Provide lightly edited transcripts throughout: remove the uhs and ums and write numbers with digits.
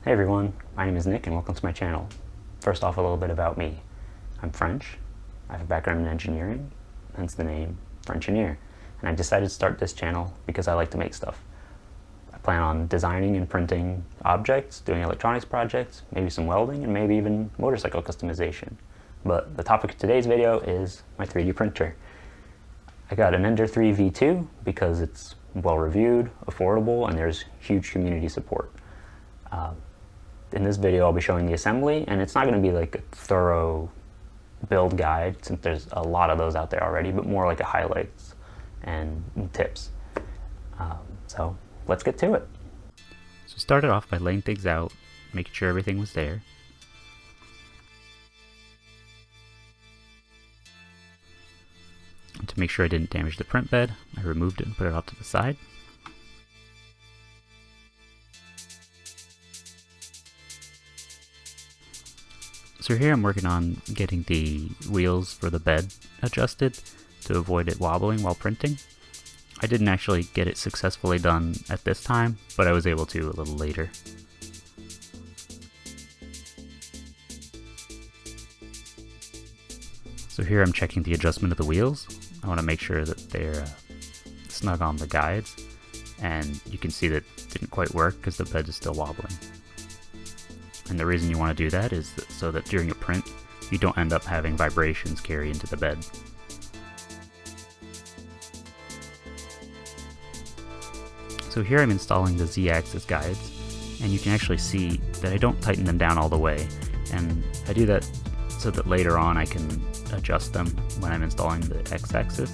Hey everyone, my name is Nick and welcome to my channel. First off, a little bit about me. I'm French, I have a background in engineering, hence the name Frenchineer, and I decided to start this channel because I like to make stuff. I plan on designing and printing objects, doing electronics projects, maybe some welding, and maybe even motorcycle customization. But the topic of today's video is my 3D printer. I got an Ender 3 V2 because it's well reviewed, affordable, and there's huge community support. In this video I'll be showing the assembly, and it's not going to be like a thorough build guide since there's a lot of those out there already, but more like a highlights and tips. So let's get to it. So started off by laying things out, making sure everything was there. And to make sure I didn't damage the print bed, I removed it and put it off to the side. So here I'm working on getting the wheels for the bed adjusted to avoid it wobbling while printing. I didn't actually get it successfully done at this time, but I was able to a little later. So here I'm checking the adjustment of the wheels. I want to make sure that they're snug on the guides, and you can see that it didn't quite work because the bed is still wobbling. And the reason you want to do that is so that during a print, you don't end up having vibrations carry into the bed. So here I'm installing the Z-axis guides, and you can actually see that I don't tighten them down all the way, and I do that so that later on I can adjust them when I'm installing the X-axis,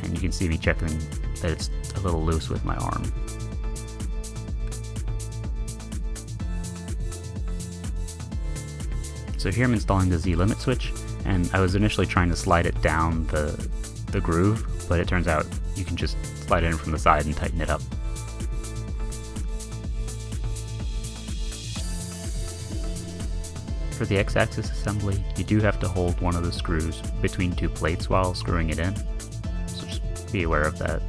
and you can see me checking that it's a little loose with my arm. So here I'm installing the Z limit switch, and I was initially trying to slide it down the groove, but it turns out you can just slide it in from the side and tighten it up. For the X-axis assembly, you do have to hold one of the screws between two plates while screwing it in, so just be aware of that.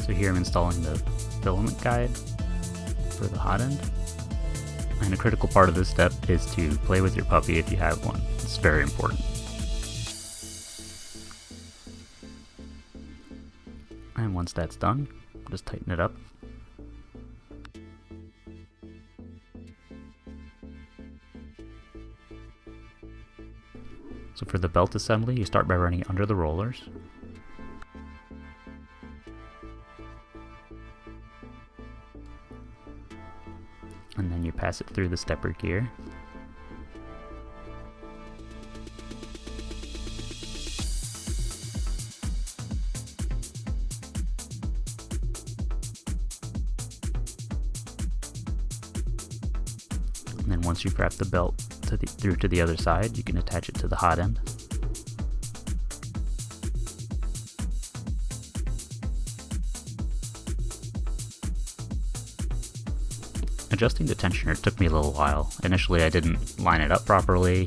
So here I'm installing the filament guide for the hot end. And a critical part of this step is to play with your puppy if you have one. It's very important. And once that's done, just tighten it up. So for the belt assembly, you start by running it under the rollers. And then you pass it through the stepper gear. And then once you've wrapped the belt through to the other side, you can attach it to the hot end. Adjusting the tensioner took me a little while. Initially I didn't line it up properly,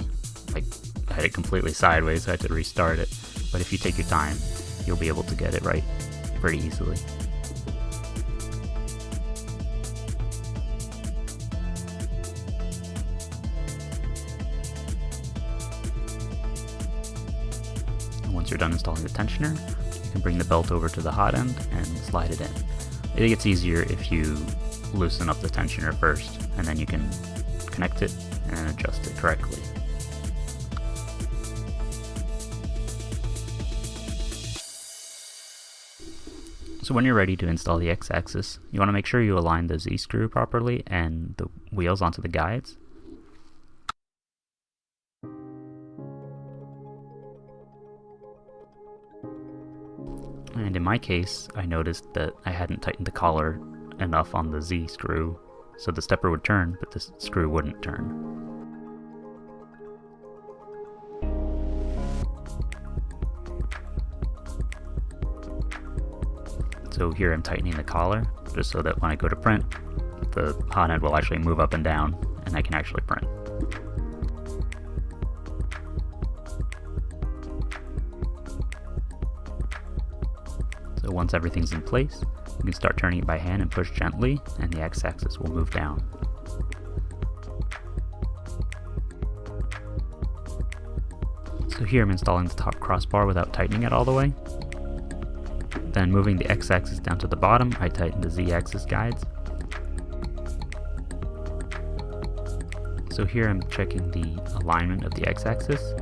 like I had it completely sideways, so I had to restart it. But if you take your time, you'll be able to get it right pretty easily. And once you're done installing the tensioner, you can bring the belt over to the hot end and slide it in. It gets easier if you loosen up the tensioner first, and then you can connect it and adjust it correctly. So when you're ready to install the X-axis, you want to make sure you align the Z-screw properly and the wheels onto the guides. And in my case, I noticed that I hadn't tightened the collar enough on the Z screw, so the stepper would turn, but the screw wouldn't turn. So here I'm tightening the collar, just so that when I go to print, the hot end will actually move up and down, and I can actually print. So once everything's in place, you can start turning it by hand and push gently, and the x-axis will move down. So here I'm installing the top crossbar without tightening it all the way. Then moving the x-axis down to the bottom, I tighten the z-axis guides. So here I'm checking the alignment of the x-axis,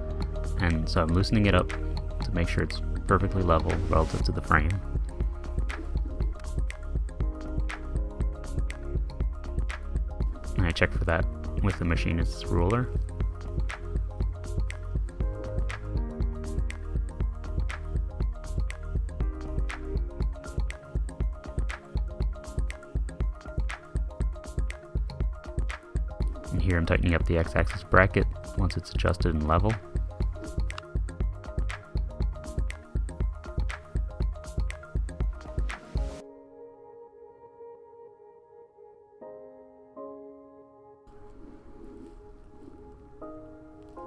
and so I'm loosening it up to make sure it's perfectly level relative to the frame. And I check for that with the machinist's ruler. And here I'm tightening up the x-axis bracket once it's adjusted and level.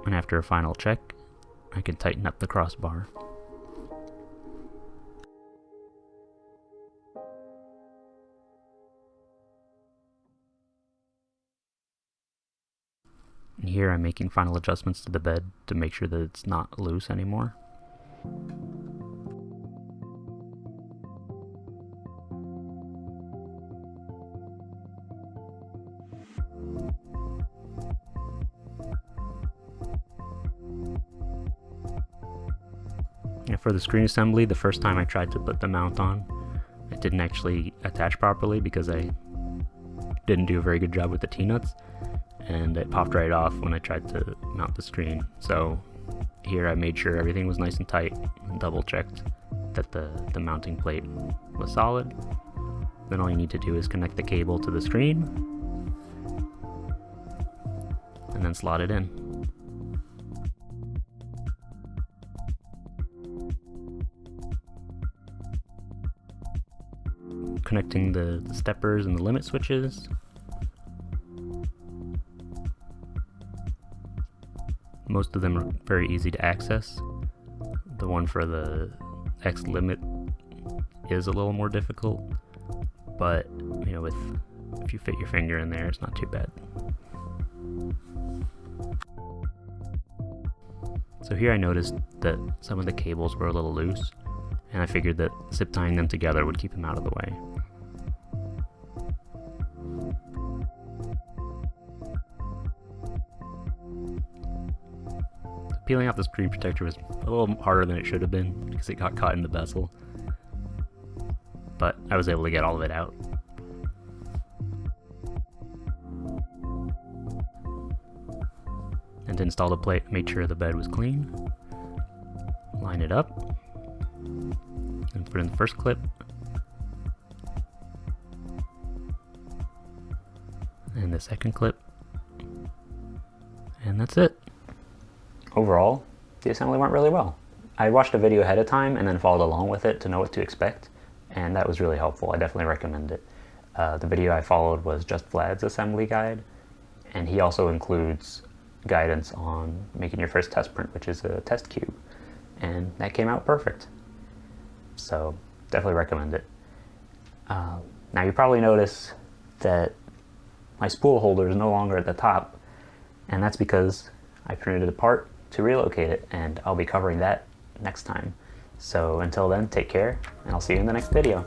And after a final check, I can tighten up the crossbar. And here I'm making final adjustments to the bed to make sure that it's not loose anymore. And for the screen assembly, the first time I tried to put the mount on, it didn't actually attach properly because I didn't do a very good job with the T-nuts, and it popped right off when I tried to mount the screen. So here I made sure everything was nice and tight and double checked that the mounting plate was solid. Then all you need to do is connect the cable to the screen and then slot it in. Connecting the steppers and the limit switches. Most of them are very easy to access. The one for the X limit is a little more difficult, but you know, if you fit your finger in there, it's not too bad. So here I noticed that some of the cables were a little loose, and I figured that zip tying them together would keep them out of the way. Peeling off the screen protector was a little harder than it should have been because it got caught in the bezel, but I was able to get all of it out. And to install the plate, made sure the bed was clean, line it up, and put in the first clip, and the second clip, and that's it. Overall, the assembly went really well. I watched a video ahead of time and then followed along with it to know what to expect, and that was really helpful. I definitely recommend it. The video I followed was Just Vlad's assembly guide, and he also includes guidance on making your first test print, which is a test cube, and that came out perfect. So definitely recommend it. Now you probably notice that my spool holder is no longer at the top, and that's because I printed it apart to relocate it, and I'll be covering that next time. So until then, take care, and I'll see you in the next video.